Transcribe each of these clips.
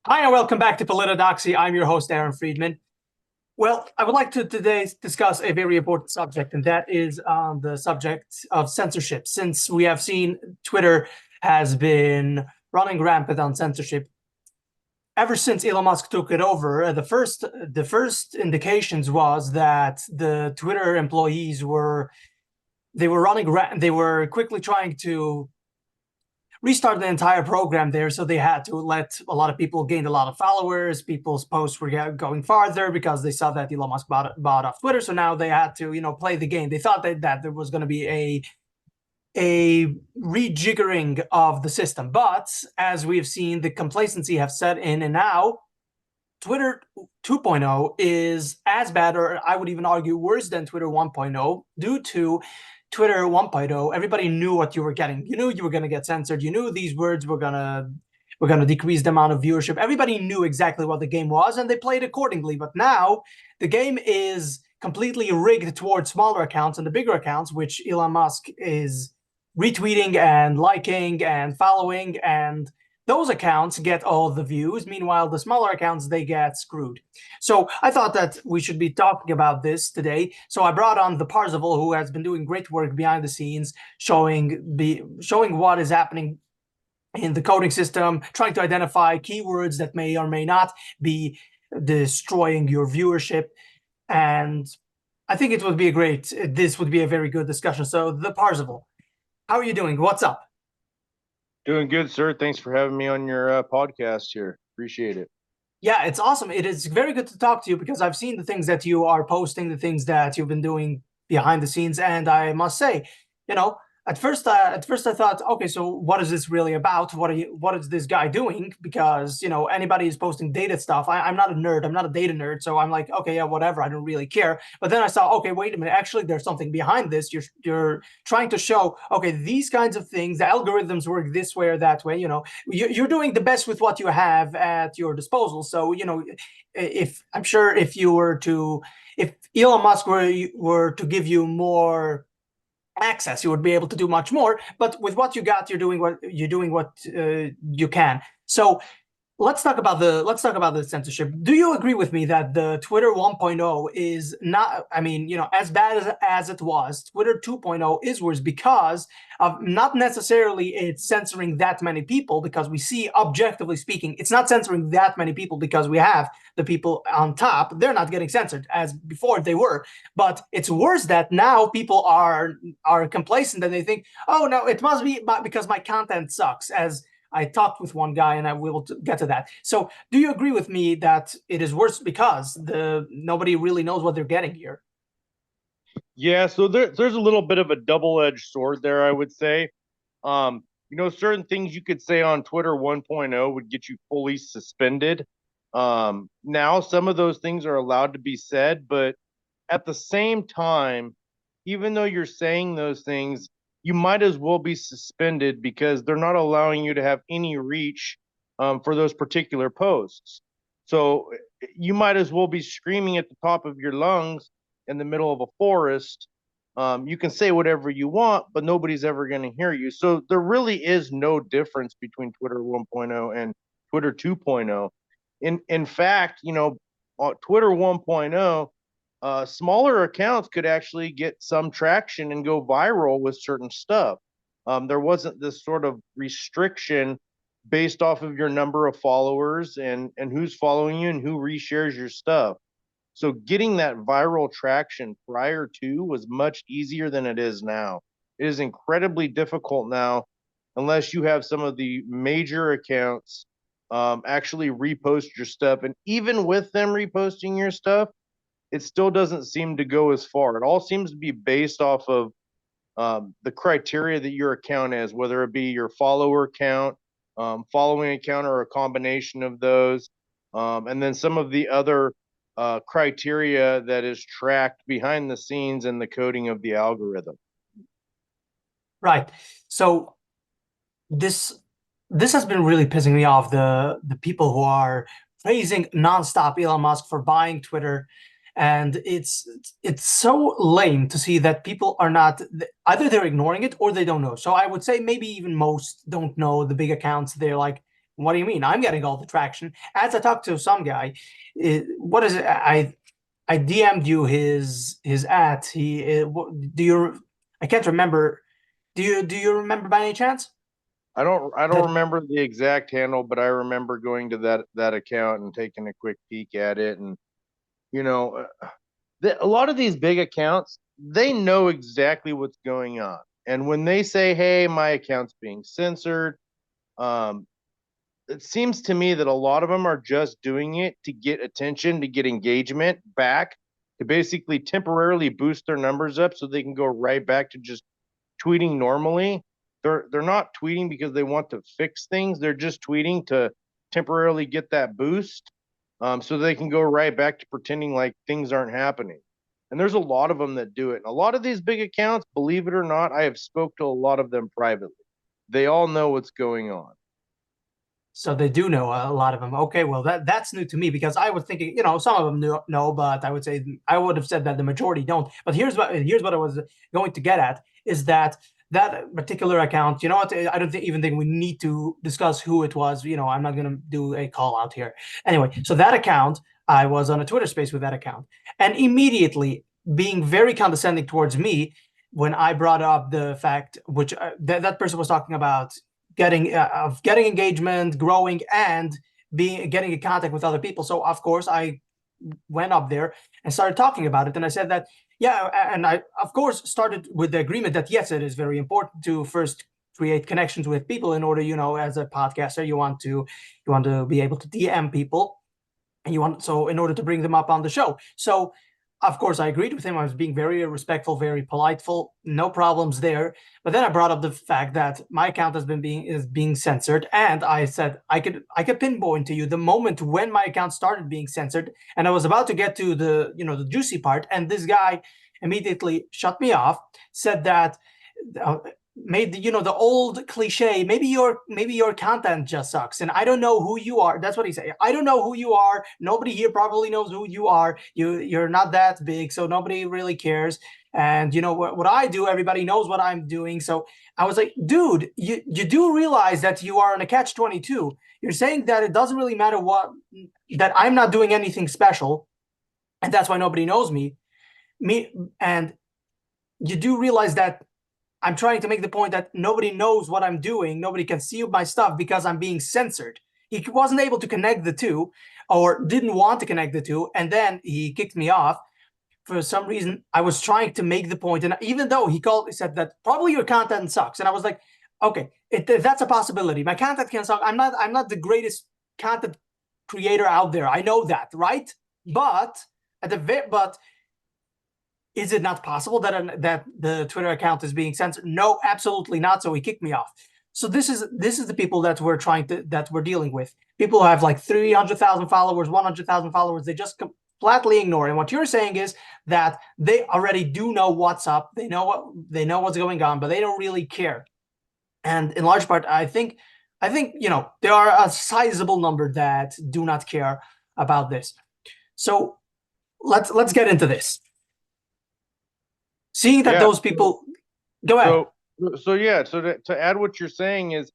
Hi, and welcome back to Politodoxy. I'm your host, Aaron Friedman. Well, I would like to today discuss a very important subject, and that is the subject of censorship. Since we have seen Twitter has been running rampant on censorship ever since Elon Musk took it over. The first indications was that the Twitter employees they were quickly trying to restart the entire program there. So they had to let a lot of people gain a lot of followers. People's posts were going farther because they saw that Elon Musk bought off Twitter. So now they had to, play the game. They thought that there was going to be a rejiggering of the system. But as we've seen, the complacency have set in, and now Twitter 2.0 is as bad, or I would even argue worse than Twitter 1.0, due to Twitter 1.0. Everybody knew what you were getting. You knew you were going to get censored. You knew these words were gonna decrease the amount of viewership. Everybody knew exactly what the game was, and they played accordingly. But now the game is completely rigged towards smaller accounts, and the bigger accounts, which Elon Musk is retweeting and liking and following, and those accounts get all the views. Meanwhile, the smaller accounts, they get screwed. So I thought that we should be talking about this today. So I brought on the Parzival, who has been doing great work behind the scenes, showing what is happening in the coding system, trying to identify keywords that may or may not be destroying your viewership. And I think this would be a very good discussion. So the Parzival, how are you doing? What's up? Doing good, sir. Thanks for having me on your podcast here. Appreciate it. Yeah, it's awesome. It is very good to talk to you because I've seen the things that you are posting, the things that you've been doing behind the scenes, and I must say, you know, at first I thought, okay, so what is this really about? What is this guy doing? Because anybody is posting data stuff. I'm not a nerd. I'm not a data nerd, so I'm like, okay, yeah, whatever. I don't really care. But then I saw, okay, wait a minute. Actually, there's something behind this. You're trying to show, okay, these kinds of things, the algorithms work this way or that way. You're doing the best with what you have at your disposal. So, if I'm sure if Elon Musk were to give you more access, you would be able to do much more. But with what you got, you're doing what you can. So let's talk about the censorship. Do you agree with me that the Twitter 1.0 is not, I mean, as bad as it was? Twitter 2.0 is worse because of not necessarily it's censoring that many people, because we see, objectively speaking, it's not censoring that many people because we have the people on top. They're not getting censored as before they were. But it's worse that now people are complacent and they think, oh no, it must be because my content sucks. As I talked with one guy, and I will get to that. So, do you agree with me that it is worse because the nobody really knows what they're getting here? Yeah, so there's a little bit of a double-edged sword there, I would say. Certain things you could say on Twitter 1.0 would get you fully suspended. Now some of those things are allowed to be said, but at the same time, even though you're saying those things, you might as well be suspended because they're not allowing you to have any reach for those particular posts. So you might as well be screaming at the top of your lungs in the middle of a forest. You can say whatever you want, but nobody's ever going to hear you. So there really is no difference between Twitter 1.0 and Twitter 2.0. In fact, Twitter 1.0, smaller accounts could actually get some traction and go viral with certain stuff. There wasn't this sort of restriction based off of your number of followers and who's following you and who reshares your stuff. So getting that viral traction prior to was much easier than it is now. It is incredibly difficult now unless you have some of the major accounts actually repost your stuff. And even with them reposting your stuff, it still doesn't seem to go as far. It all seems to be based off of the criteria that your account is, whether it be your follower count, following account, or a combination of those. And then some of the other criteria that is tracked behind the scenes in the coding of the algorithm. Right. So this this has been really pissing me off. The people who are praising nonstop Elon Musk for buying Twitter, and it's so lame to see that people are not, either they're ignoring it or they don't know. So I would say maybe even most don't know the big accounts. They're like, What do you mean? I'm getting all the traction. As I talked to some guy, what is it? I DM'd you his at. Do you? I can't remember. Do you remember by any chance? I don't That remember the exact handle, but I remember going to that account and taking a quick peek at it. And you know, a lot of these big accounts, they know exactly what's going on. And when they say, "Hey, my account's being censored," um, it seems to me that a lot of them are just doing it to get attention, to get engagement back, to basically temporarily boost their numbers up so they can go right back to just tweeting normally. They're not tweeting because they want to fix things. They're just tweeting to temporarily get that boost, so they can go right back to pretending like things aren't happening. And there's a lot of them that do it. And a lot of these big accounts, believe it or not, I have spoke to a lot of them privately. They all know what's going on. So they do know a lot of them. Okay, well that's new to me because I was thinking, some of them know, but I would say I would have said that the majority don't. But here's what I was going to get at is that particular account. You know what? I don't even think we need to discuss who it was. I'm not gonna do a call out here. Anyway, so that account, I was on a Twitter space with that account, and immediately being very condescending towards me when I brought up the fact which that person was talking about getting engagement, growing, and being getting in contact with other people. So of course I went up there and started talking about it, and I said that yeah, and I of course started with the agreement that yes, it is very important to first create connections with people in order, as a podcaster, you want to be able to DM people, and you want so in order to bring them up on the show. So of course I agreed with him. I was being very respectful, very politeful, no problems there. But then I brought up the fact that my account is being censored, and I said I could pinpoint to you the moment when my account started being censored, and I was about to get to the juicy part, and this guy immediately shut me off, said that uh, made the old cliche, maybe your content just sucks, and I don't know who you are. That's what he said. I don't know who you are. Nobody here probably knows who you are. You're not that big, so nobody really cares. And what I do, everybody knows what I'm doing. So I was like, dude, you do realize that you are in a catch-22. You're saying that it doesn't really matter that I'm not doing anything special, and that's why nobody knows me. And you do realize that I'm trying to make the point that nobody knows what I'm doing. Nobody can see my stuff because I'm being censored. He wasn't able to connect the two, or didn't want to connect the two, and then he kicked me off. For some reason, I was trying to make the point, and even though he said that probably your content sucks, and I was like, okay, that's a possibility. My content can suck. I'm not the greatest content creator out there. I know that, right? But but is it not possible that the Twitter account is being censored? No, absolutely not. So he kicked me off. So this is the people that we're dealing with. People who have like 300,000 followers, 100,000 followers. They just flatly ignore. And what you're saying is that they already do know what's up. They know what's going on, but they don't really care. And in large part, I think there are a sizable number that do not care about this. So let's get into this. Seeing that Yeah. those people go ahead. So so yeah. So to add what you're saying is,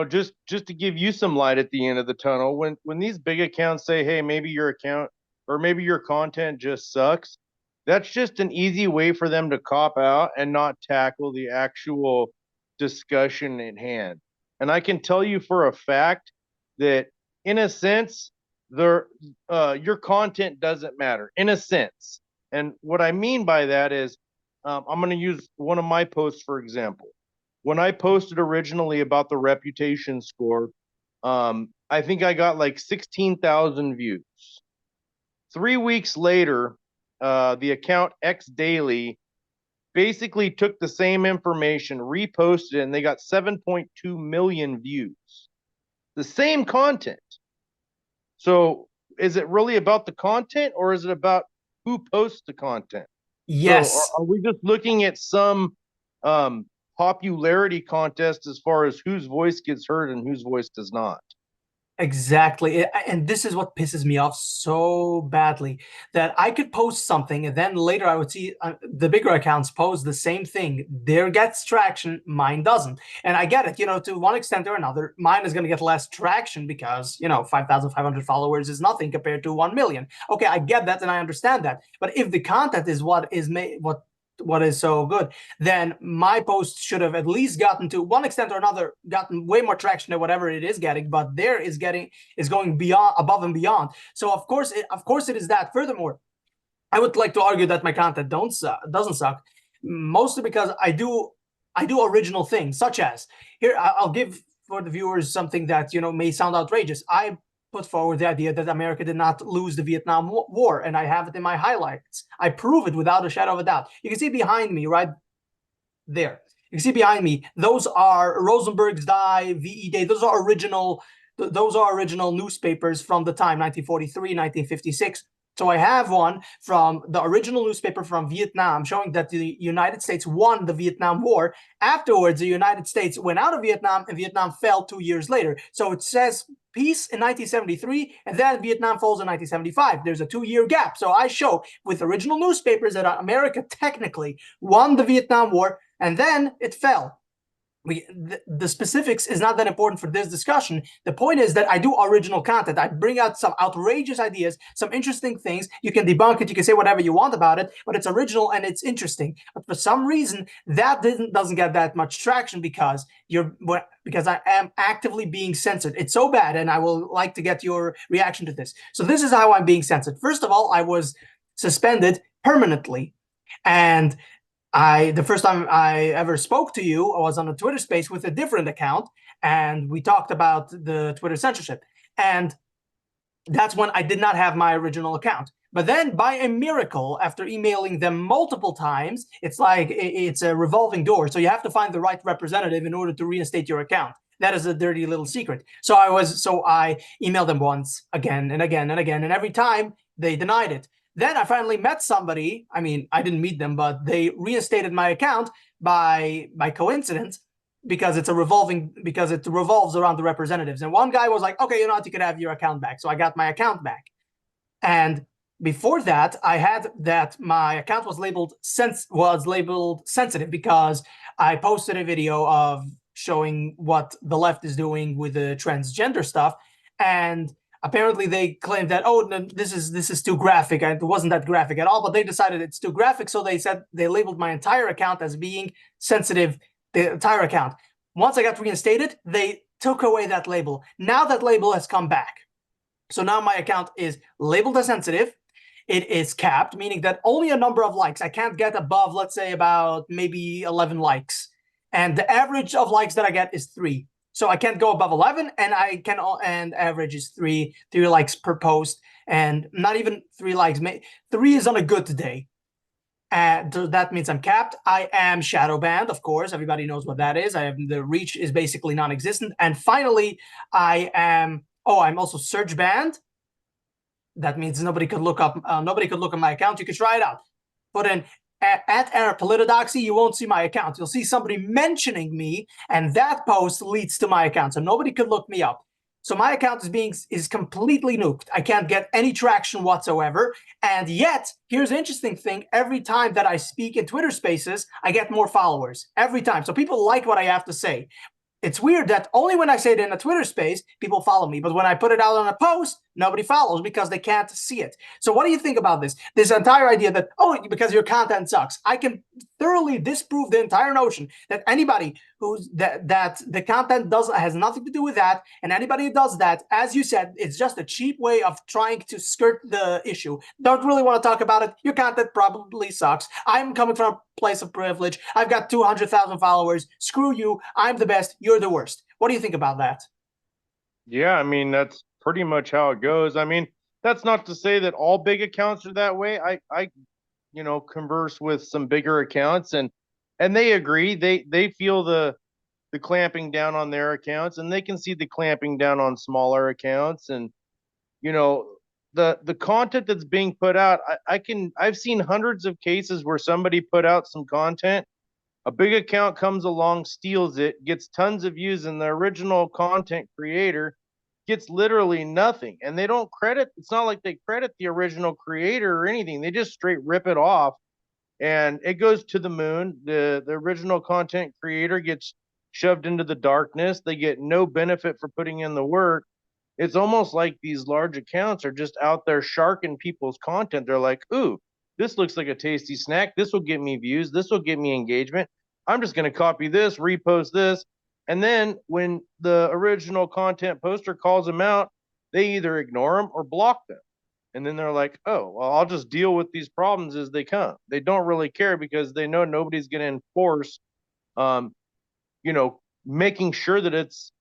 just to give you some light at the end of the tunnel, when these big accounts say, "Hey, maybe your account or maybe your content just sucks," that's just an easy way for them to cop out and not tackle the actual discussion at hand. And I can tell you for a fact that, in a sense, your content doesn't matter, in a sense. And what I mean by that is, I'm going to use one of my posts for example. When I posted originally about the reputation score, I think I got like 16,000 views. 3 weeks later, the account X Daily basically took the same information, reposted it, and they got 7.2 million views. The same content. So is it really about the content, or is it about who posts the content? So Yes. are we just looking at some popularity contest as far as whose voice gets heard and whose voice does not? Exactly. And this is what pisses me off so badly, that I could post something and then later I would see the bigger accounts post the same thing. Their gets traction, mine doesn't. And I get it, to one extent or another, mine is going to get less traction because, 5,500 followers is nothing compared to 1 million. Okay, I get that and I understand that. But if the content is what is made, what is so good, then my post should have at least gotten, to one extent or another, gotten way more traction than whatever it is getting. But there is going beyond, above and beyond. So of course it is that. Furthermore, I would like to argue that my content doesn't suck, mostly because I do original things, such as, here I'll give for the viewers something that may sound outrageous. I put forward the idea that America did not lose the Vietnam War, and I have it in my highlights. I prove it without a shadow of a doubt. You can see behind me, right there. You can see behind me. Those are Rosenberg's Die, VE Day. Those are original newspapers from the time, 1943, 1956. So I have one from the original newspaper from Vietnam showing that the United States won the Vietnam War. Afterwards, the United States went out of Vietnam and Vietnam fell 2 years later. So it says peace in 1973 and then Vietnam falls in 1975. There's a 2 year gap. So I show with original newspapers that America technically won the Vietnam War and then it fell. The specifics is not that important for this discussion. The point is that I do original content. I bring out some outrageous ideas, some interesting things. You can debunk it, you can say whatever you want about it, but it's original and it's interesting. But for some reason, that doesn't get that much traction because I am actively being censored. It's so bad, and I will like to get your reaction to this. So this is how I'm being censored. First of all, I was suspended permanently, and the first time I ever spoke to you, I was on a Twitter space with a different account, and we talked about the Twitter censorship. And that's when I did not have my original account. But then, by a miracle, after emailing them multiple times, it's like it's a revolving door. So you have to find the right representative in order to reinstate your account. That is a dirty little secret. So I emailed them once, again and again and again, and every time they denied it. Then I finally met somebody. I mean, I didn't meet them, but they reinstated my account by coincidence, because it revolves around the representatives. And one guy was like, okay, you could have your account back. So I got my account back. And before that, I had that my account was labeled sensitive because I posted a video of showing what the left is doing with the transgender stuff. And apparently they claimed that, oh, no, this is too graphic. It wasn't that graphic at all, but they decided it's too graphic. So they labeled my entire account as being sensitive, the entire account. Once I got reinstated, they took away that label. Now that label has come back. So now my account is labeled as sensitive. It is capped, meaning that only a number of likes. I can't get above, let's say, about maybe 11 likes. And the average of likes that I get is 3. So I can't go above 11, and average is 3 likes per post, and not even 3 likes. 3 is on a good day. That means I'm capped. I am shadow banned, of course. Everybody knows what that is. The reach is basically non-existent. And finally, I'm also search banned. That means nobody could look up my account. You could try it out. Put in at Politidoxy, you won't see my account. You'll see somebody mentioning me, and that post leads to my account. So nobody could look me up. So my account is completely nuked. I can't get any traction whatsoever. And yet, here's an interesting thing. Every time that I speak in Twitter Spaces, I get more followers. Every time. So people like what I have to say. It's weird that only when I say it in a Twitter space, people follow me. But when I put it out on a post, nobody follows because they can't see it. So what do you think about this? This entire idea that, oh, because your content sucks. I can thoroughly disprove the entire notion that anybody that the content has nothing to do with that, and anybody who does that, as you said, it's just a cheap way of trying to skirt the issue. Don't really want to talk about it. Your content probably sucks. I'm coming from a place of privilege. I've got 200,000 followers. Screw you. I'm the best. You're the worst. What do you think about that? Yeah, I mean, that's pretty much how it goes. I mean, that's not to say that all big accounts are that way. I converse with some bigger accounts, and they agree. They feel the clamping down on their accounts, and they can see the clamping down on smaller accounts. And you know, the content that's being put out, I've seen hundreds of cases where somebody put out some content, a big account comes along, steals it, gets tons of views, and the original content creator gets literally nothing. And they don't credit, it's not like they credit the original creator or anything. They just straight rip it off and it goes to the moon. The original content creator gets shoved into the darkness. They get no benefit for putting in the work. It's almost like these large accounts are just out there sharking people's content. They're like, ooh, this looks like a tasty snack. This will get me views. This will get me engagement. I'm just going to copy this, repost this. And then when the original content poster calls them out, they either ignore them or block them. And then they're like, oh, well, I'll just deal with these problems as they come. They don't really care because they know nobody's going to enforce, um, you know, making sure that it's,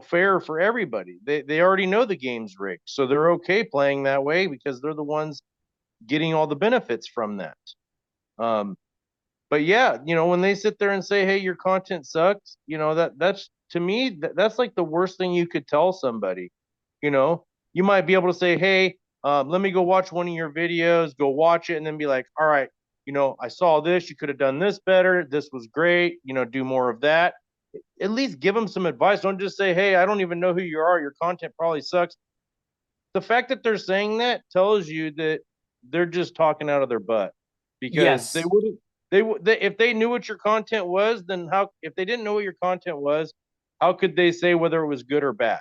fair for everybody. They already know the game's rigged. So they're okay playing that way because they're the ones getting all the benefits from that. Um, but yeah, when they sit there and say, hey, your content sucks, that's to me, that's like the worst thing you could tell somebody. You know, you might be able to say, hey, let me go watch one of your videos, go watch it, and then be like, all right, I saw this, you could have done this better, this was great, do more of that. At least give them some advice. Don't just say, hey, I don't even know who you are, your content probably sucks. The fact that they're saying that tells you that they're just talking out of their butt, because they Yes, wouldn't they if they knew what your content was, then how, if they didn't know what your content was, how could they say whether it was good or bad?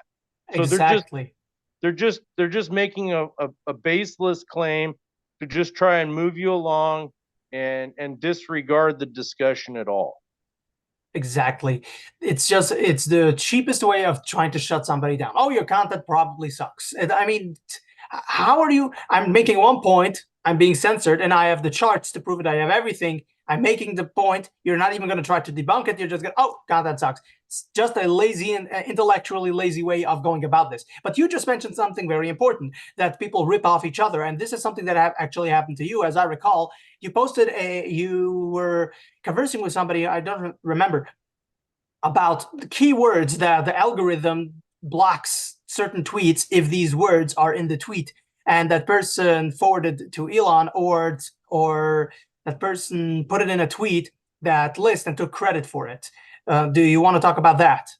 So exactly. they're just making a baseless claim to just try and move you along and disregard the discussion at all. Exactly. It's the cheapest way of trying to shut somebody down. Oh, your content probably sucks. I mean, how are you? I'm making one point, I'm being censored, and I have the charts to prove it. I have everything. I'm making the point. You're not even going to try to debunk it. You're just going, oh, content sucks. It's just a lazy and intellectually lazy way of going about this. But you just mentioned something very important, that people rip off each other. And this is something that actually happened to you. As I recall, you were conversing with somebody, I don't remember, about the keywords that the algorithm blocks certain tweets if these words are in the tweet, and that person forwarded to Elon, or that person put it in a tweet, that list, and took credit for it. Do you want to talk about that?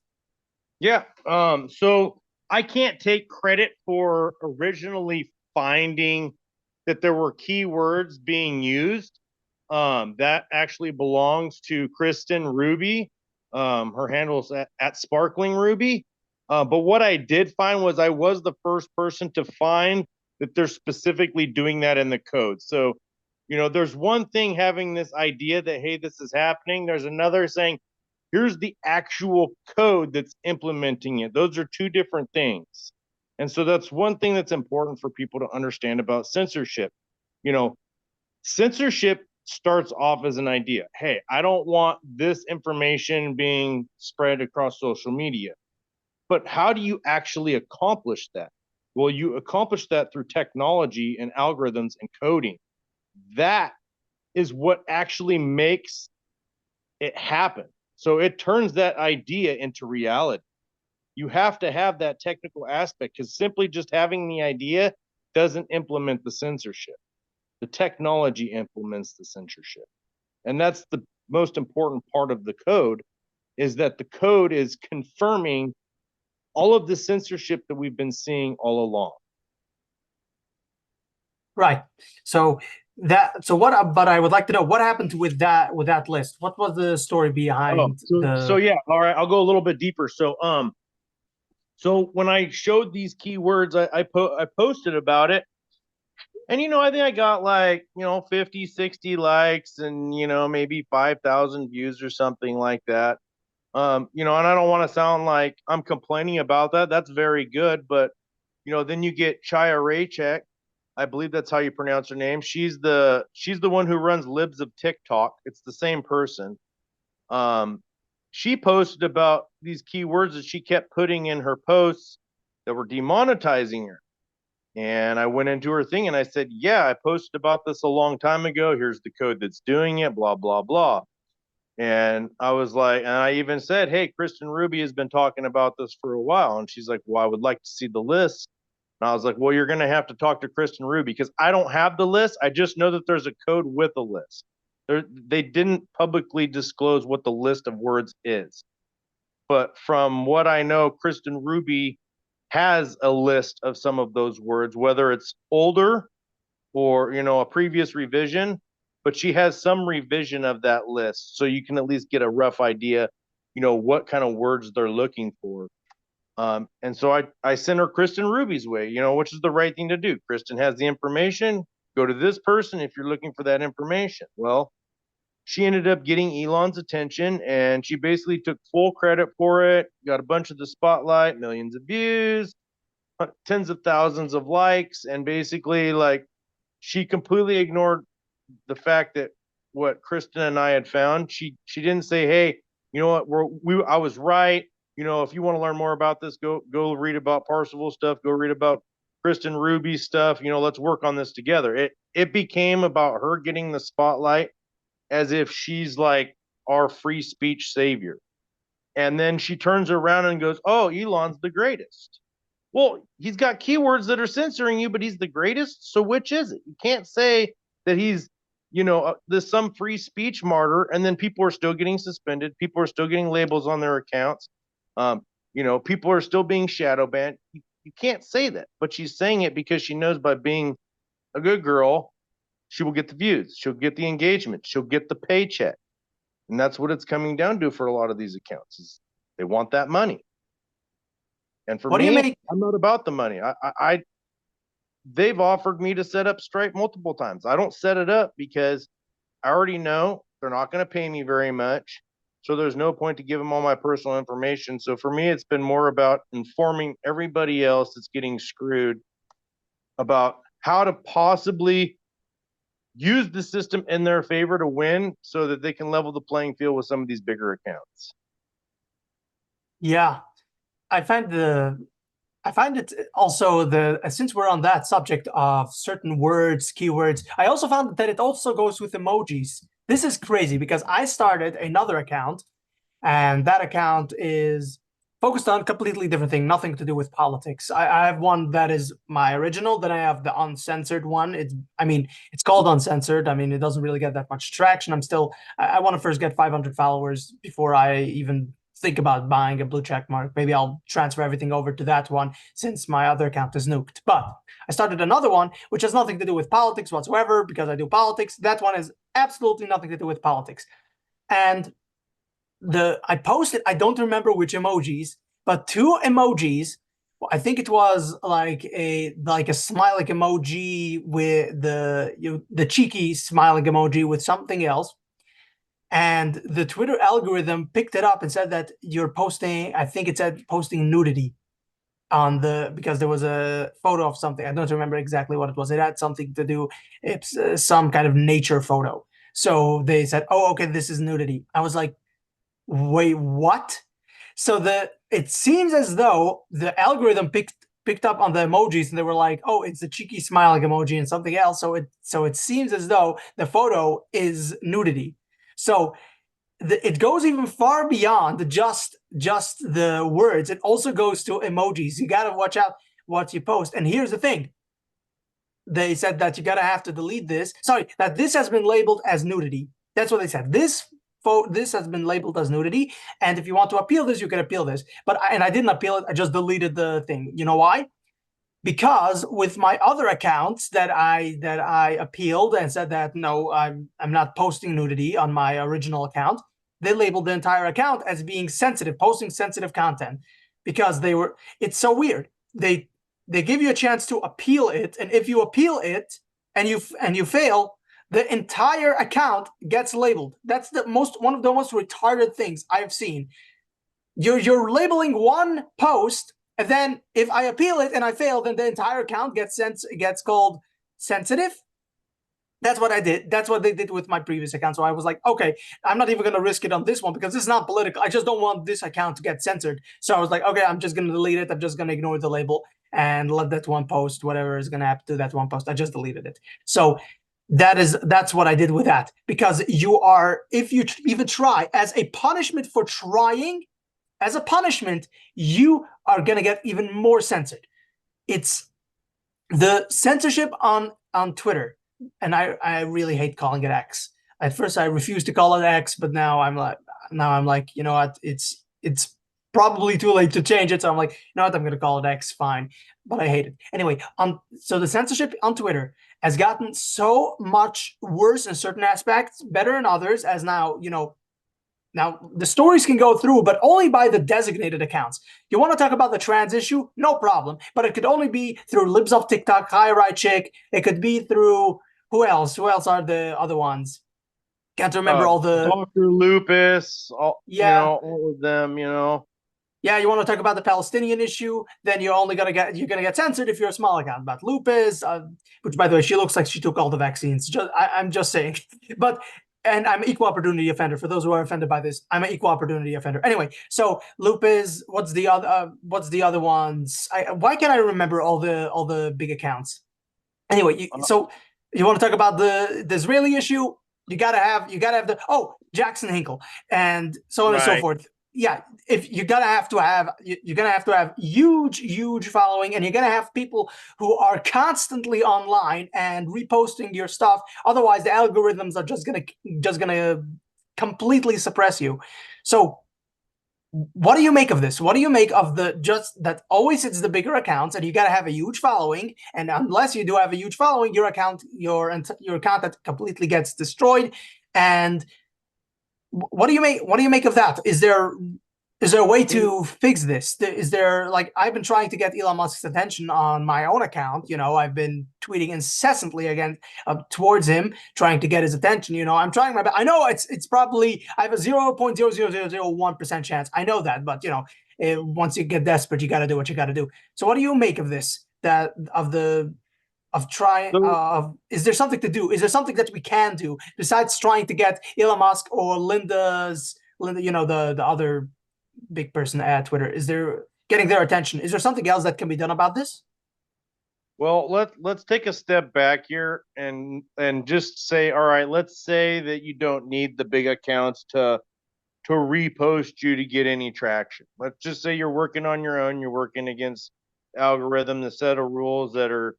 Yeah. So I can't take credit for originally finding that there were keywords being used. That actually belongs to Kristen Ruby. Her handle is at Sparkling Ruby. But what I did find was I was the first person to find that they're specifically doing that in the code. So, there's one thing having this idea that, hey, this is happening. There's another saying, here's the actual code that's implementing it. Those are two different things. And so that's one thing that's important for people to understand about censorship. You know, censorship starts off as an idea. Hey, I don't want this information being spread across social media. But how do you actually accomplish that? Well, you accomplish that through technology and algorithms and coding. That is what actually makes it happen. So it turns that idea into reality. You have to have that technical aspect, because simply just having the idea doesn't implement the censorship. The technology implements the censorship. And that's the most important part of the code, is that the code is confirming all of the censorship that we've been seeing all along. Right. So what, but I would like to know what happened with that list. What was the story Oh, behind so the yeah, all right, I'll go a little bit deeper. So when I showed these keywords, I posted about it. And I think I got like, 50, 60 likes and maybe 5,000 views or something like that. And I don't want to sound like I'm complaining about that. That's very good, but then you get Chaya Raychek. I believe that's how you pronounce her name. She's the one who runs Libs of TikTok. It's the same person. Um, she posted about these keywords that she kept putting in her posts that were demonetizing her. And I went into her thing and I said, yeah, I posted about this a long time ago. Here's the code that's doing it, blah, blah, blah. And I was like, and I even said, hey, Kristen Ruby has been talking about this for a while. And she's like, well, I would like to see the list. And I was like, well, you're going to have to talk to Kristen Ruby, because I don't have the list. I just know that there's a code with a list. They didn't publicly disclose what the list of words is. But from what I know, Kristen Ruby has a list of some of those words, whether it's older or a previous revision, but she has some revision of that list, so you can at least get a rough idea, what kind of words they're looking for. And so I sent her Kristen Ruby's way, which is the right thing to do. Kristen has the information. Go to this person if you're looking for that information. Well, she ended up getting Elon's attention, and she basically took full credit for it, got a bunch of the spotlight, millions of views, tens of thousands of likes, and basically, like, she completely ignored the fact that what Kristen and I had found. She didn't say, "Hey, you know what? I was right. If you want to learn more about this, go read about Parsival stuff. Go read about Kristen Ruby stuff. Let's work on this together." It became about her getting the spotlight, as if she's like our free speech savior. And then she turns around and goes, "Oh, Elon's the greatest." Well, he's got keywords that are censoring you, but he's the greatest. So which is it? You can't say that he's, there's some free speech martyr, and then people are still getting suspended. People are still getting labels on their accounts. People are still being shadow banned. You can't say that, but she's saying it because she knows by being a good girl, she will get the views, she'll get the engagement, she'll get the paycheck, and that's what it's coming down to for a lot of these accounts. Is they want that money. And for What do you me, make? I'm not about the money. They've offered me to set up Stripe multiple times. I don't set it up because I already know they're not going to pay me very much. So there's no point to give them all my personal information. So for me, it's been more about informing everybody else that's getting screwed about how to possibly use the system in their favor to win, so that they can level the playing field with some of these bigger accounts. Yeah, I find the I find it also since we're on that subject of certain words, keywords, I also found that it also goes with emojis. This is crazy because I started another account, and that account is focused on completely different thing, nothing to do with politics. I have one that is my original, then I have the uncensored one. It's called uncensored. It doesn't really get that much traction. I want to first get 500 followers before I even think about buying a blue check mark. Maybe I'll transfer everything over to that one since my other account is nuked. But I started another one which has nothing to do with politics whatsoever because I do politics. That one has absolutely nothing to do with politics. And I posted, I don't remember which emojis, but two emojis. I think it was like a smiling emoji with the cheeky smiling emoji with something else. And the Twitter algorithm picked it up and said that you're posting, I think it said posting nudity because there was a photo of something. I don't remember exactly what it was. It had something to do, it's some kind of nature photo. So they said, "Oh, okay, this is nudity." I was like, "Wait, what?" So it seems as though the algorithm picked up on the emojis and they were like, "Oh, it's the cheeky smiling emoji and something else." So it seems as though the photo is nudity. So it goes even far beyond just the words. It also goes to emojis. You got to watch out what you post. And here's the thing. They said that you got to have to delete this. Sorry, that this has been labeled as nudity. That's what they said. This has been labeled as nudity, and if you want to appeal this, you can appeal this. I didn't appeal it. I just deleted the thing. You know why? Because with my other accounts that I appealed and said that no, I'm not posting nudity on my original account, they labeled the entire account as being sensitive, posting sensitive content, because it's so weird. They give you a chance to appeal it, and if you appeal it and you fail, the entire account gets labeled. That's one of the most retarded things I've seen. You're labeling one post, and then if I appeal it and I fail, then the entire account gets called sensitive. That's what I did. That's what they did with my previous account. So I was like, okay, I'm not even going to risk it on this one because it's not political. I just don't want this account to get censored. So I was like, okay, I'm just going to delete it. I'm just going to ignore the label and let that one post, whatever is going to happen to that one post. I just deleted it. So that's what I did with that. Because if you even try as a punishment for trying, as a punishment, you are going to get even more censored. It's the censorship on Twitter. And I really hate calling it X. At first, I refused to call it X, but now I'm like, you know what? It's probably too late to change it. So I'm like, you know what? I'm going to call it X. Fine. But I hate it. Anyway, so the censorship on Twitter has gotten so much worse in certain aspects, better in others, as now, now the stories can go through, but only by the designated accounts. You want to talk about the trans issue? No problem. But it could only be through Libs of TikTok, High Right Chick. It could be through who else? Who else are the other ones? Can't remember all the Dr. Lupus, yeah. all of them. Yeah, you want to talk about the Palestinian issue, then you're gonna get censored if you're a small account. About lupus, which by the way, she looks like she took all the vaccines. I'm just saying, but and I'm an equal opportunity offender. For those who are offended by this, I'm an equal opportunity offender. Anyway, so lupus. What's the other ones? Why can't I remember all the big accounts? Anyway, so you want to talk about the Israeli issue? You gotta have the Jackson Hinkle and so on and so Right. forth. Yeah, if you're gonna have to have huge following, and you're gonna have people who are constantly online and reposting your stuff. Otherwise, the algorithms are just gonna completely suppress you. So what do you make of this? What do you make of the just that always it's the bigger accounts and you got to have a huge following, and unless you do have a huge following, your content completely gets destroyed. And what do you make of that? Is there a way to fix this? Is there like I've been trying to get Elon Musk's attention on my own account. I've been tweeting incessantly again towards him, trying to get his attention. I'm trying my best. I know it's probably I have a 0.00001% chance. I know that, but once you get desperate, you got to do what you got to do. So what do you make of this? That of the of trying So, is there something to do? Is there something that we can do besides trying to get Elon Musk or Linda, the other big person at Twitter? Is there getting their attention? Is there something else that can be done about this? well, let's take a step back here and just say, all right, let's say that you don't need the big accounts to repost you to get any traction. Let's just say you're working on your own, you're working against algorithm, the set of rules that are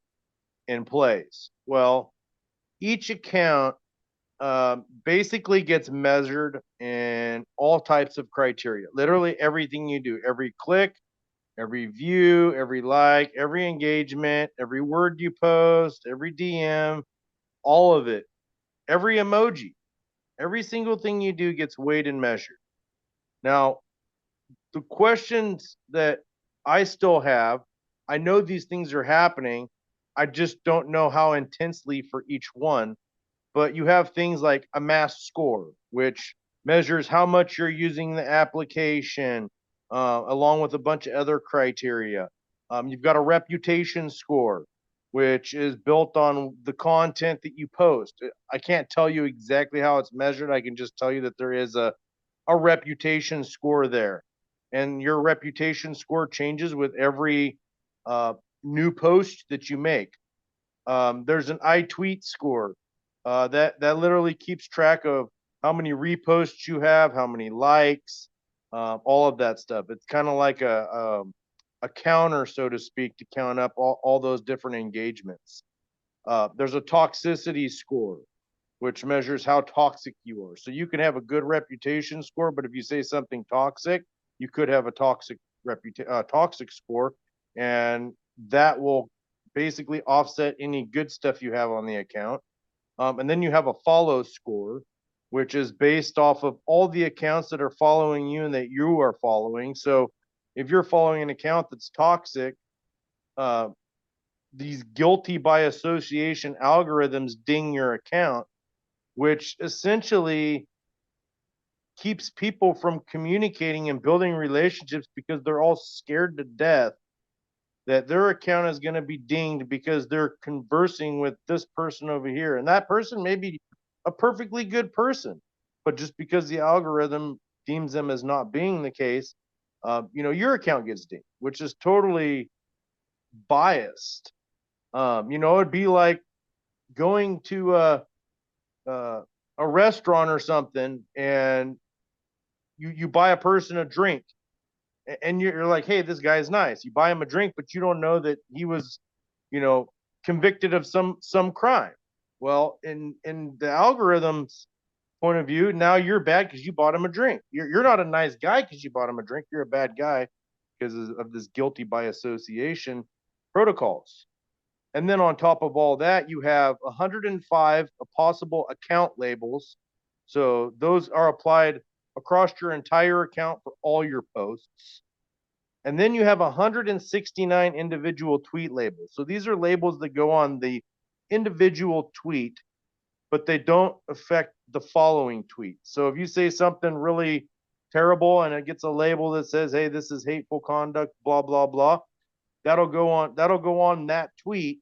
in place. Well, each account basically gets measured in all types of criteria. Literally everything you do, every click, every view, every like, every engagement, every word you post, every DM, all of it, every emoji, every single thing you do gets weighed and measured. Now, the questions that I still have, I know these things are happening. I just don't know how intensely for each one. But you have things like a mass score, which measures how much you're using the application, along with a bunch of other criteria. You've got a reputation score, which is built on the content that you post. I can't tell you exactly how it's measured. I can just tell you that there is a reputation score there. And your reputation score changes with every uh, new post that you make. There's an iTweet score that literally keeps track of how many reposts you have, how many likes, all of that stuff. It's kind of like a counter, so to speak, to count up all those different engagements. There's a toxicity score, which measures how toxic you are. So you can have a good reputation score, but if you say something toxic, you could have a toxic score, and that will basically offset any good stuff you have on the account. And then you have a follow score, which is based off of all the accounts that are following you and that you are following. So if you're following an account that's toxic, uh, these guilty by association algorithms ding your account, which essentially keeps people from communicating and building relationships because they're all scared to death that their account is going to be dinged because they're conversing with this person over here. And that person may be a perfectly good person, but just because the algorithm deems them as not being the case, your account gets dinged, which is totally biased. It'd be like going to a, a restaurant or something and you buy a person a drink and you're like, hey, this guy's nice. You buy him a drink, but you don't know that he was, you know, convicted of some crime. Well, in the algorithms point of view, now you're bad because you bought him a drink. You're not a nice guy because you bought him a drink. You're a bad guy because of this guilty by association protocols. And then on top of all that, you have 105 possible account labels. So those are applied across your entire account for all your posts. And then you have 169 individual tweet labels. So these are labels that go on the individual tweet, but they don't affect the following tweet. So if you say something really terrible and it gets a label that says, "Hey, this is hateful conduct, blah blah blah," that'll go on that tweet.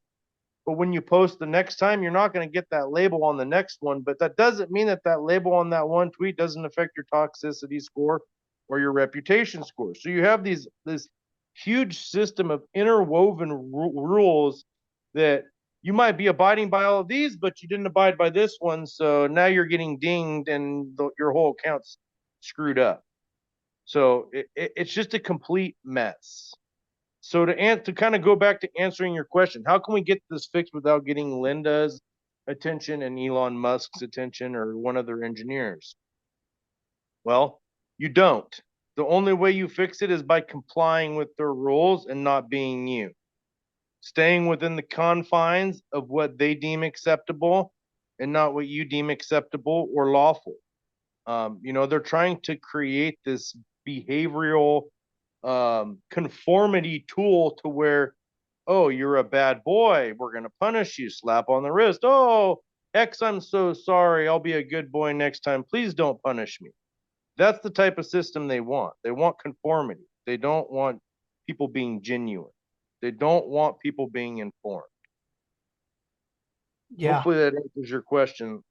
But when you post the next time, you're not going to get that label on the next one. But that doesn't mean that that label on that one tweet doesn't affect your toxicity score or your reputation score. So you have this huge system of interwoven rules that you might be abiding by all of these, but you didn't abide by this one. So now you're getting dinged and your whole account's screwed up. So it's just a complete mess. So to kind of go back to answering your question, how can we get this fixed without getting Linda's attention and Elon Musk's attention or one of their engineers? Well, you don't. The only way you fix it is by complying with their rules and not being you. Staying within the confines of what they deem acceptable and not what you deem acceptable or lawful. They're trying to create this behavioral conformity tool to where, oh, you're a bad boy, we're going to punish you, slap on the wrist. Oh, X, I'm so sorry, I'll be a good boy next time, please don't punish me. That's the type of system they want. They want conformity. They don't want people being genuine. They don't want people being informed. Yeah. Hopefully that answers your question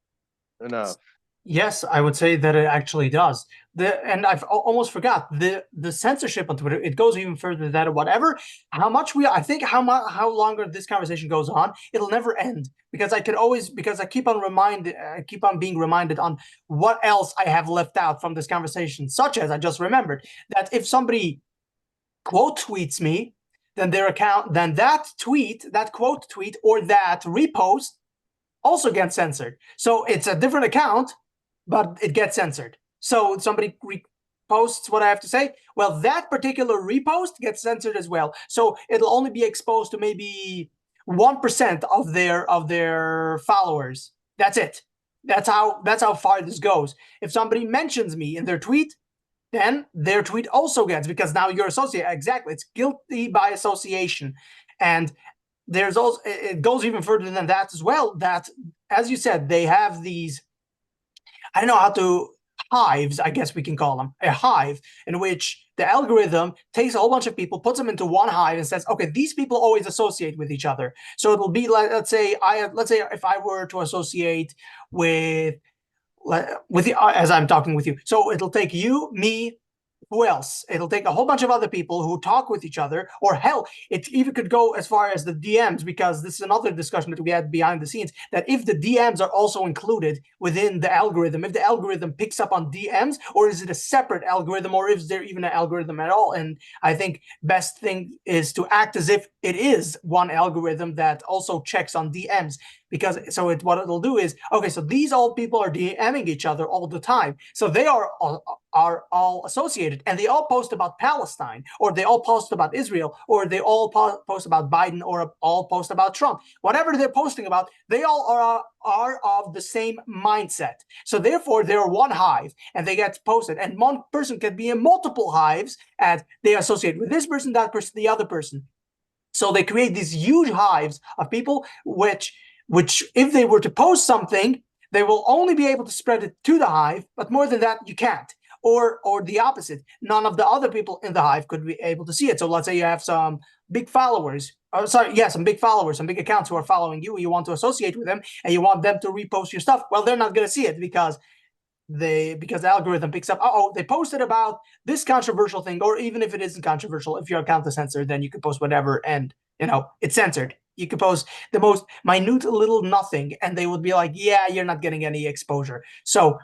enough. Yes, I would say that it actually does. And I've almost forgot the censorship on Twitter. It goes even further than whatever. I think how longer this conversation goes on, it'll never end because I keep on being reminded on what else I have left out from this conversation, such as I just remembered that if somebody quote tweets me, then that tweet, that quote tweet, or that repost also gets censored. So it's a different account, but it gets censored. So somebody reposts what I have to say. Well, that particular repost gets censored as well. So it'll only be exposed to maybe 1% of their followers. That's it. That's how far this goes. If somebody mentions me in their tweet, then their tweet also gets, because now you're associated. Exactly. It's guilty by association. And there's also, it goes even further than that as well, that, as you said, they have these, I don't know how to, hives, I guess we can call them, a hive in which the algorithm takes a whole bunch of people, puts them into one hive and says, okay, these people always associate with each other. So it'll be like, let's say if I were to associate with as I'm talking with you. So it'll take you, me, who else? It'll take a whole bunch of other people who talk with each other, or hell, it even could go as far as the DMs, because this is another discussion that we had behind the scenes, that if the DMs are also included within the algorithm, if the algorithm picks up on DMs, or is it a separate algorithm, or is there even an algorithm at all? And I think best thing is to act as if it is one algorithm that also checks on DMs, because what it'll do is, okay, so these old people are DMing each other all the time, so they are all associated, and they all post about Palestine, or they all post about Israel, or they all post about Biden, or all post about Trump. Whatever they're posting about, they all are of the same mindset. So therefore, they're one hive, and they get posted. And one person can be in multiple hives, and they associate with this person, that person, the other person. So they create these huge hives of people, which if they were to post something, they will only be able to spread it to the hive, but more than that, you can't. Or the opposite, none of the other people in the hive could be able to see it. So let's say you have some big followers, some big followers, some big accounts who are following you, you want to associate with them, and you want them to repost your stuff. Well, they're not going to see it because the algorithm picks up, they posted about this controversial thing, or even if it isn't controversial, if your account is censored, then you can post whatever, and it's censored. You could post the most minute little nothing, and they would be like, yeah, you're not getting any exposure. So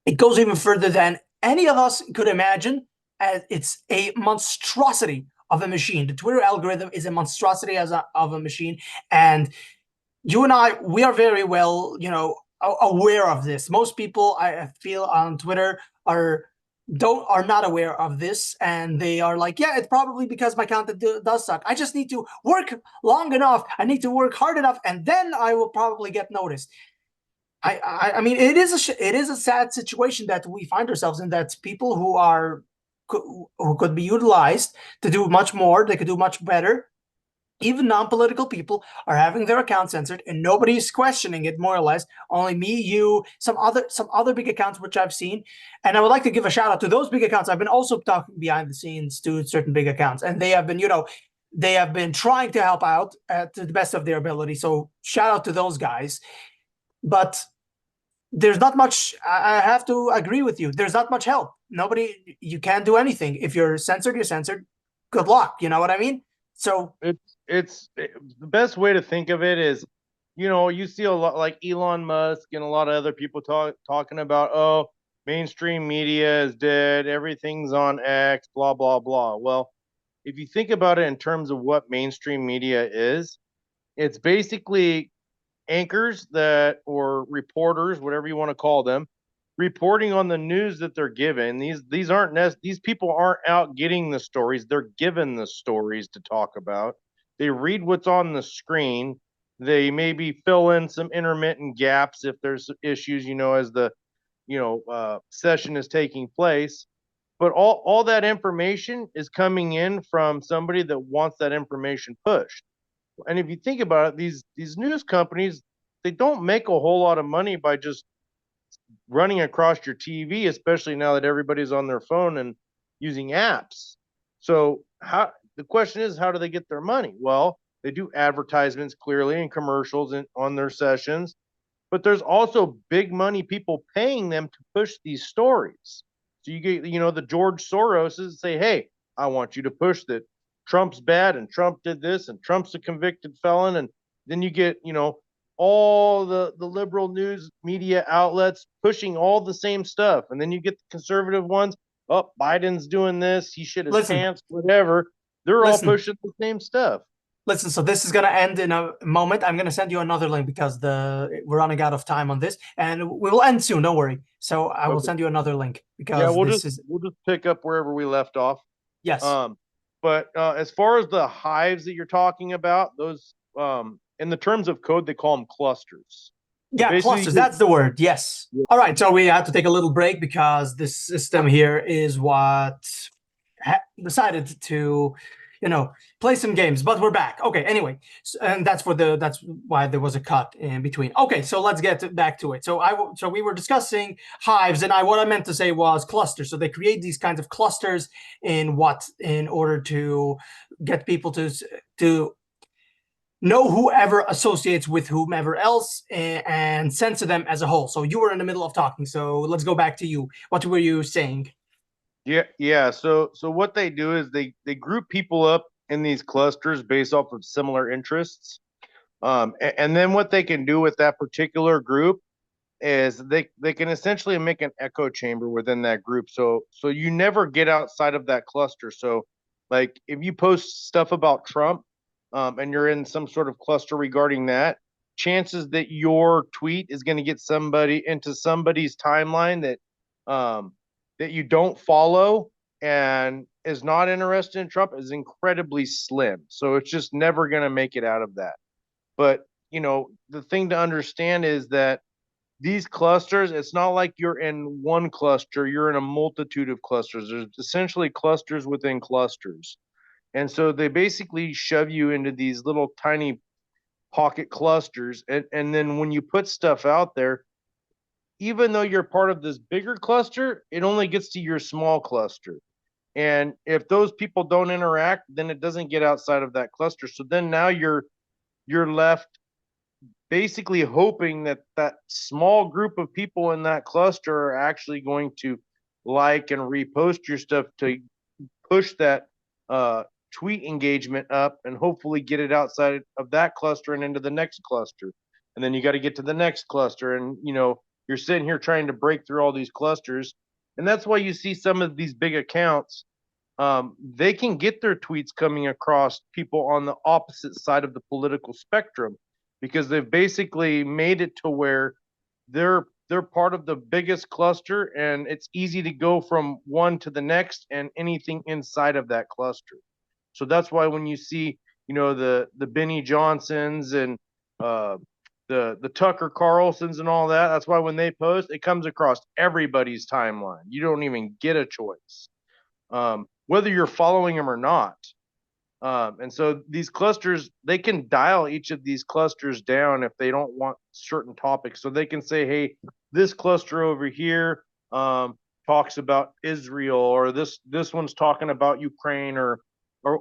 it goes even further than any of us could imagine, as it's a monstrosity of a machine. The Twitter algorithm is a monstrosity of a machine, and you and I, we are very well, aware of this. Most people I feel on Twitter are not aware of this, and they are like, yeah, it's probably because my content does suck. I just need to work long enough. I need to work hard enough, and then I will probably get noticed. I mean, it is a sad situation that we find ourselves in. That people who could be utilized to do much more, they could do much better. Even non-political people are having their accounts censored, and nobody's questioning it. More or less, only me, you, some other big accounts which I've seen. And I would like to give a shout out to those big accounts. I've been also talking behind the scenes to certain big accounts, and they have been, they have been trying to help out to the best of their ability. So shout out to those guys. But there's not much. I have to agree with you. There's not much help. Nobody. You can't do anything. If you're censored, you're censored. Good luck. You know what I mean? So The best way to think of it is, you see a lot like Elon Musk and a lot of other people talking about, oh, mainstream media is dead, everything's on X, blah blah blah. Well, if you think about it in terms of what mainstream media is, it's basically anchors that or reporters, whatever you want to call them, reporting on the news that they're given. These people aren't out getting the stories; they're given the stories to talk about. They read what's on the screen. They maybe fill in some intermittent gaps if there's issues, as the session is taking place. But all that information is coming in from somebody that wants that information pushed. And if you think about it, these news companies, they don't make a whole lot of money by just running across your TV, especially now that everybody's on their phone and using apps. So how the question is, how do they get their money? Well, they do advertisements clearly and commercials on their sessions, but there's also big money people paying them to push these stories. So you get, the George Soroses say, hey, I want you to push that Trump's bad and Trump did this and Trump's a convicted felon. And then you get, all the liberal news media outlets pushing all the same stuff. And then you get the conservative ones, oh, Biden's doing this, he shit his listen, pants, whatever. They're all listen, pushing the same stuff. listen. So this is gonna end in a moment. I'm gonna send you another link because we're running out of time on this, and we will end soon. Don't worry. So I will Okay. send you another link Yeah, because this is we'll just pick up wherever we left off. yes. But as far as the hives that you're talking about, those in the terms of code, they call them clusters. So Yeah, basically, clusters. That's the word. Yes. All right. So we had to take a little break because this system here is what decided to, play some games. But we're back. Okay. Anyway, and that's why there was a cut in between. Okay. So let's get back to it. So we were discussing hives, and what I meant to say was clusters. So they create these kinds of clusters in order to get people to know whoever associates with whomever else and censor them as a whole. So you were in the middle of talking. So let's go back to you. What were you saying? yeah. So what they do is they group people up in these clusters based off of similar interests. And then what they can do with that particular group is they can essentially make an echo chamber within that group. So you never get outside of that cluster. So like if you post stuff about Trump, and you're in some sort of cluster regarding that, chances that your tweet is going to get somebody into somebody's timeline that you don't follow and is not interested in Trump is incredibly slim. So it's just never going to make it out of that. But the thing to understand is that these clusters, it's not like you're in one cluster, you're in a multitude of clusters. There's essentially clusters within clusters. And so they basically shove you into these little tiny pocket clusters. And then when you put stuff out there, even though you're part of this bigger cluster, it only gets to your small cluster. And if those people don't interact, then it doesn't get outside of that cluster. So then now you're left basically hoping that that small group of people in that cluster are actually going to like and repost your stuff to push that tweet engagement up and hopefully get it outside of that cluster and into the next cluster. And then you got to get to the next cluster. And, you're sitting here trying to break through all these clusters. And that's why you see some of these big accounts. They can get their tweets coming across people on the opposite side of the political spectrum because they've basically made it to where they're part of the biggest cluster, and it's easy to go from one to the next and anything inside of that cluster. So that's why when you see, the Benny Johnsons and uh, the Tucker Carlsons and all that, that's why when they post, it comes across everybody's timeline. You don't even get a choice, whether you're following them or not. And so these clusters, they can dial each of these clusters down if they don't want certain topics. So they can say, hey, this cluster over here talks about Israel, or this one's talking about Ukraine, or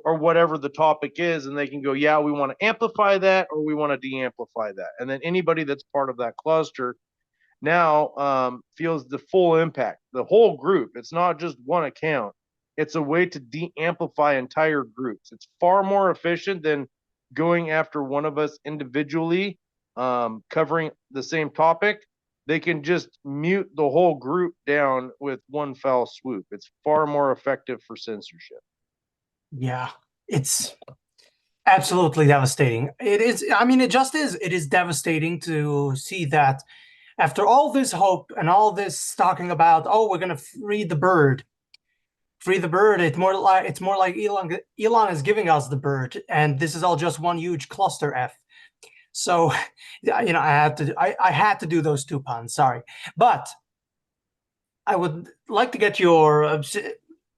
whatever the topic is, and they can go, yeah, we want to amplify that, or we want to de-amplify that. And then anybody that's part of that cluster now feels the full impact, the whole group. It's not just one account. It's a way to de-amplify entire groups. It's far more efficient than going after one of us individually, covering the same topic. They can just mute the whole group down with one fell swoop. It's far more effective for censorship. Yeah, it's absolutely devastating. It is. I mean, it just is. It is devastating to see that after all this hope and all this talking about, oh, we're gonna free the bird. It's more like Elon is giving us the bird, and this is all just one huge cluster F. So, I had to do those two puns. Sorry, but I would like to get your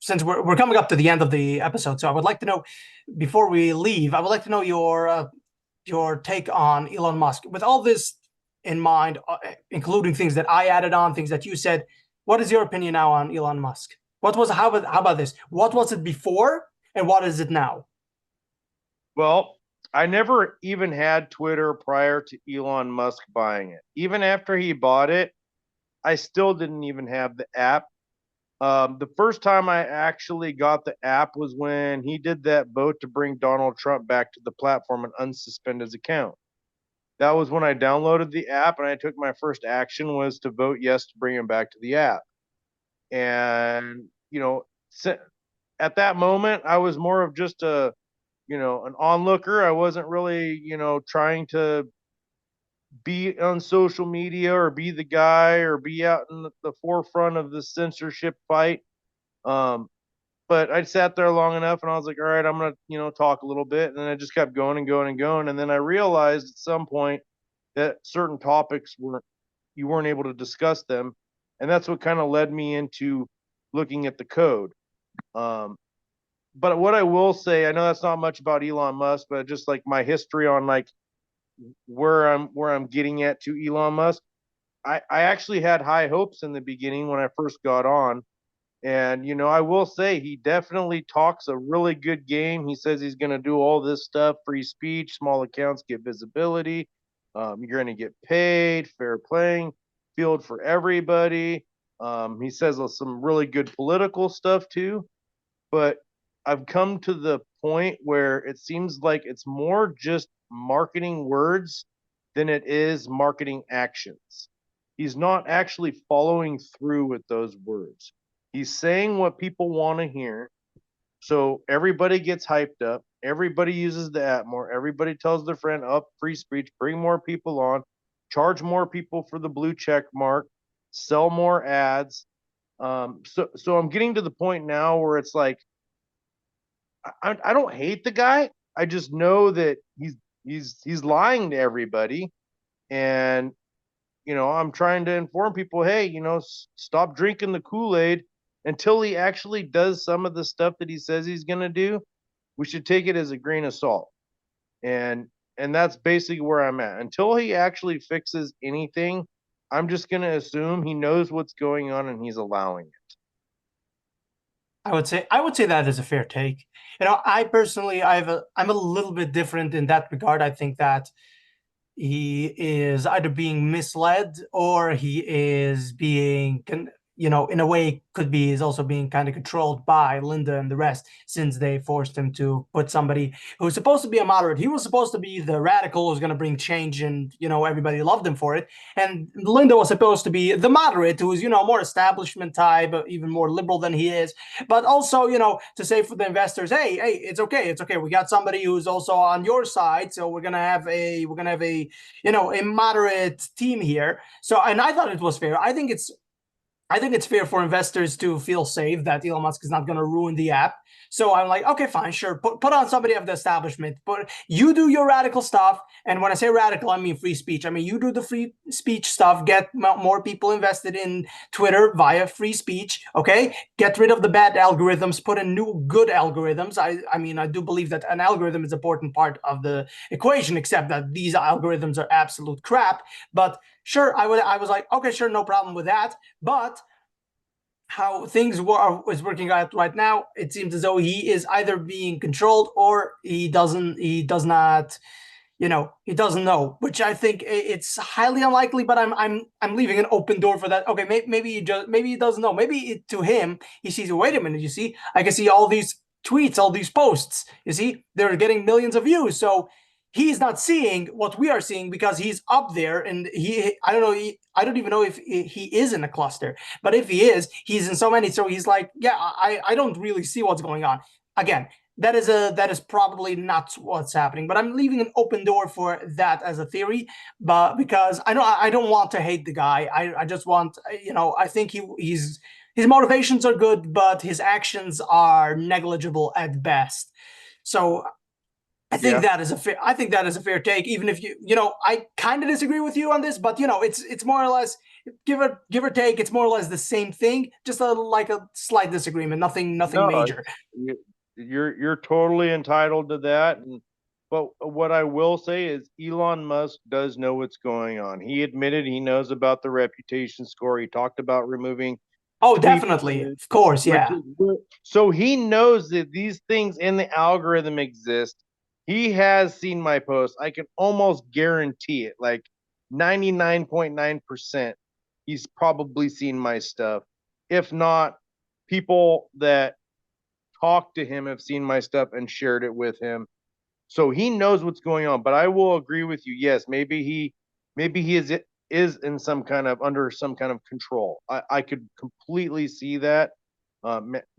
since we're coming up to the end of the episode, so I would like to know before we leave. I would like to know your take on Elon Musk with all this in mind, including things that I added on, things that you said. What is your opinion now on Elon Musk? How about this? What was it before, and what is it now? Well, I never even had Twitter prior to Elon Musk buying it. Even after he bought it, I still didn't even have the app. The first time I actually got the app was when he did that vote to bring Donald Trump back to the platform and unsuspend his account. That was when I downloaded the app, and I took my first action was to vote yes to bring him back to the app. And at that moment, I was more of just an onlooker. I wasn't really, trying to be on social media or be the guy or be out in the forefront of the censorship fight. Um, but I sat there long enough and I was like, all right, I'm going to, talk a little bit. And then I just kept going and going and going. And then I realized at some point that certain topics you weren't able to discuss them. And that's what kind of led me into looking at the code. But what I will say, I know that's not much about Elon Musk, but just like my history on like where I'm getting at to Elon Musk. I actually had high hopes in the beginning when I first got on. And I will say he definitely talks a really good game. He says he's going to do all this stuff, free speech, small accounts get visibility. You're going to get paid, fair playing field for everybody. He says some really good political stuff too. But I've come to the point where it seems like it's more just marketing words than it is marketing actions. He's not actually following through with those words. He's saying what people want to hear. So everybody gets hyped up. Everybody uses the app more. Everybody tells their friend, up free speech, bring more people on, charge more people for the blue check mark, sell more ads. So I'm getting to the point now where it's like, I don't hate the guy. I just know that he's lying to everybody, and I'm trying to inform people, hey, stop drinking the Kool-Aid until he actually does some of the stuff that he says he's going to do. We should take it as a grain of salt, and that's basically where I'm at. Until he actually fixes anything, I'm just going to assume he knows what's going on and he's allowing it. I would say that is a fair take. I personally, I'm a little bit different in that regard. I think that he is either being misled or he is being in a way, could be is also being kind of controlled by Linda and the rest, since they forced him to put somebody who's supposed to be a moderate. He was supposed to be the radical who's going to bring change, and everybody loved him for it. And Linda was supposed to be the moderate, who's more establishment type, even more liberal than he is, but also to say for the investors, hey, it's okay. We got somebody who's also on your side, so we're gonna have a a moderate team here. So, and I thought it was fair. I think it's fair for investors to feel safe that Elon Musk is not going to ruin the app. So I'm like, okay, fine, sure. Put on somebody of the establishment. But you do your radical stuff. And when I say radical, I mean free speech. I mean, you do the free speech stuff. Get more people invested in Twitter via free speech. Okay, get rid of the bad algorithms. Put in new good algorithms. I mean, I do believe that an algorithm is an important part of the equation, except that these algorithms are absolute crap. But sure, I was like, okay, sure, no problem with that. But how things is working out right now, it seems as though he is either being controlled or he doesn't know, which I think it's highly unlikely. But I'm leaving an open door for that. Okay, maybe he doesn't know. Maybe to him he sees. Wait a minute, you see, I can see all these tweets, all these posts. You see, they're getting millions of views. So he's not seeing what we are seeing because he's up there, and I don't know. I don't even know if he is in a cluster, but if he is, he's in so many. So he's like, yeah, I don't really see what's going on. Again, that is probably not what's happening, but I'm leaving an open door for that as a theory. But because I don't want to hate the guy. I just want, I think his motivations are good, but his actions are negligible at best. So I think Yeah. that is a fair. I think that is a fair take, even if I kind of disagree with you on this, but it's more or less give or take. It's more or less the same thing, just like a slight disagreement. Nothing No, major. you're totally entitled to that. But what I will say is Elon Musk does know what's going on. He admitted he knows about the reputation score. He talked about removing Oh, tweet definitely, of course, which yeah, so he knows that these things in the algorithm exist. He has seen my posts. I can almost guarantee it, like 99.9%. He's probably seen my stuff. If not, people that talked to him have seen my stuff and shared it with him. So he knows what's going on. But I will agree with you. Yes, maybe he is in some kind of under some kind of control. I could completely see that.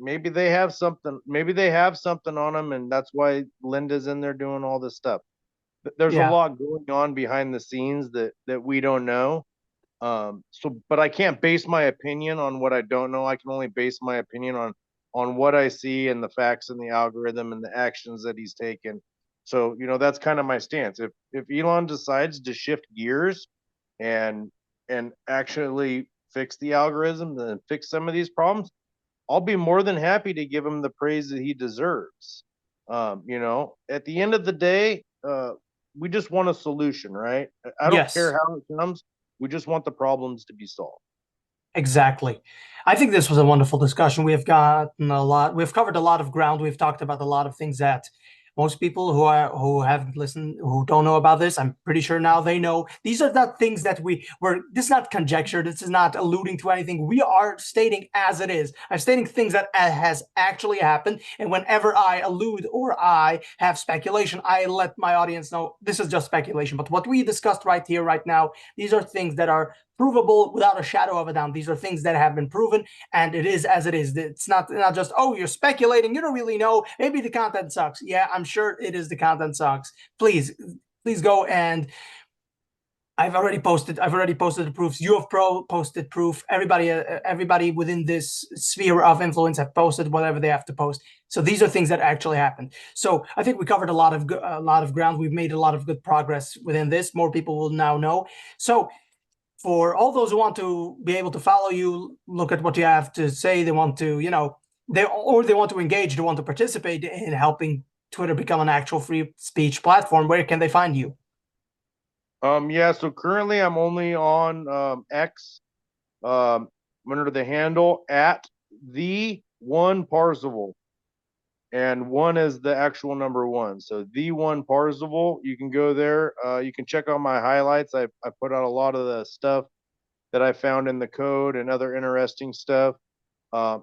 Maybe they have something. Maybe they have something on him, and that's why Linda's in there doing all this stuff. There's a yeah, lot going on behind the scenes that we don't know. But I can't base my opinion on what I don't know. I can only base my opinion on what I see and the facts and the algorithm and the actions that he's taken. So, that's kind of my stance. If Elon decides to shift gears and actually fix the algorithm and fix some of these problems, I'll be more than happy to give him the praise that he deserves. At the end of the day, we just want a solution, right? I don't care yes. how it comes. We just want the problems to be solved. Exactly. I think this was a wonderful discussion. We've covered a lot of ground. We've talked about a lot of things that most people who haven't listened, who don't know about this, I'm pretty sure now they know. These are not things that this is not conjecture. This is not alluding to anything. We are stating as it is. I'm stating things that has actually happened. And whenever I allude or I have speculation, I let my audience know this is just speculation. But what we discussed right here, right now, these are things that are provable without a shadow of a doubt. These are things that have been proven, and it is as it is. It's not just, oh, you're speculating. You don't really know. Maybe the content sucks. Yeah, I'm sure it is. The content sucks. Please go and I've already posted the proofs. You have posted proof. Everybody within this sphere of influence have posted whatever they have to post. So these are things that actually happened. So I think we covered a lot of ground. We've made a lot of good progress within this. More people will now know. So for all those who want to be able to follow you, look at what you have to say, they want to, they want to engage, they want to participate in helping Twitter become an actual free speech platform, where can they find you? Yeah, so currently I'm only on X, um, under the handle at the one Parzival, and one is the actual number one. So the one Parzival, you can go there. You can check out my highlights. I put out a lot of the stuff that I found in the code and other interesting stuff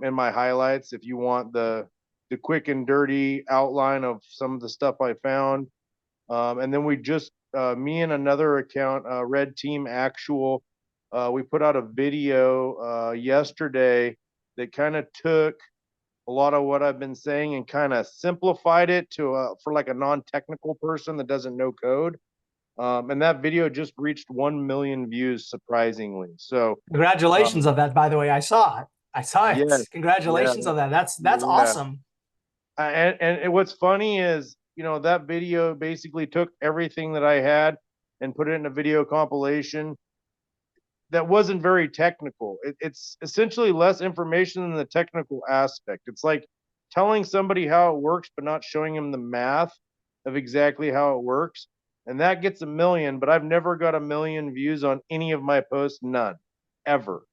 in my highlights. If you want the quick and dirty outline of some of the stuff I found, and then we just me and another account, Red Team Actual, we put out a video yesterday that kind of took a lot of what I've been saying and kind of simplified it to for like a non-technical person that doesn't know code. And that video just reached 1 million views, surprisingly. So, Congratulations um, on that, by the way. I saw it. I saw it. yes, yeah, Congratulations on that. That's yeah. awesome. And what's funny is, that video basically took everything that I had and put it in a video compilation that wasn't very technical. It's essentially less information than the technical aspect. It's like telling somebody how it works, but not showing them the math of exactly how it works. And that gets 1 million, but I've never got 1 million views on any of my posts, none, ever.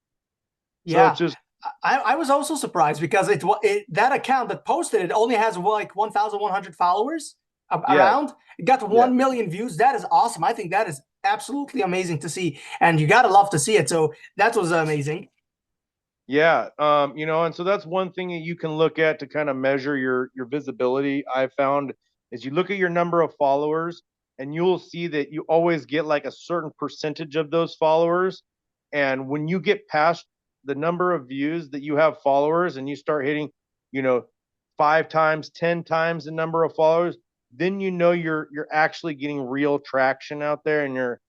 So it's Yeah. just, I was also surprised because that account that posted it only has like 1,100 followers yeah, around. It got yeah. 1 million views. That is awesome. I think that is absolutely amazing to see, and you gotta love to see it. So that was amazing. Yeah, and so that's one thing that you can look at to kind of measure your visibility. I found is you look at your number of followers, and you'll see that you always get like a certain percentage of those followers. And when you get past the number of views that you have followers, and you start hitting, you know, 5 times, 10 times the number of followers, then you're actually getting real traction out there, and your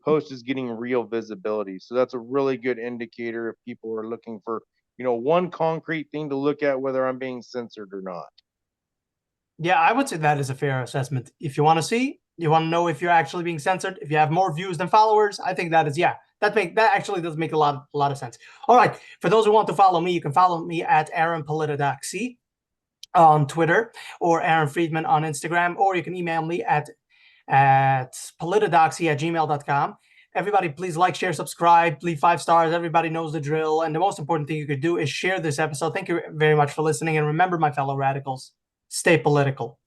post is getting real visibility. So that's a really good indicator if people are looking for, one concrete thing to look at whether I'm being censored or not. Yeah, I would say that is a fair assessment. If you want to see, you want to know if you're actually being censored, if you have more views than followers, I think that is, yeah, that actually does make a lot of sense. All right, for those who want to follow me, you can follow me at Aaron Politodoxy on Twitter or Aaron Friedman on Instagram, or you can email me at politodoxy@gmail.com. Everybody, please like, share, subscribe, leave 5 stars. Everybody knows the drill. And the most important thing you could do is share this episode. Thank you very much for listening. And remember, my fellow radicals, stay political.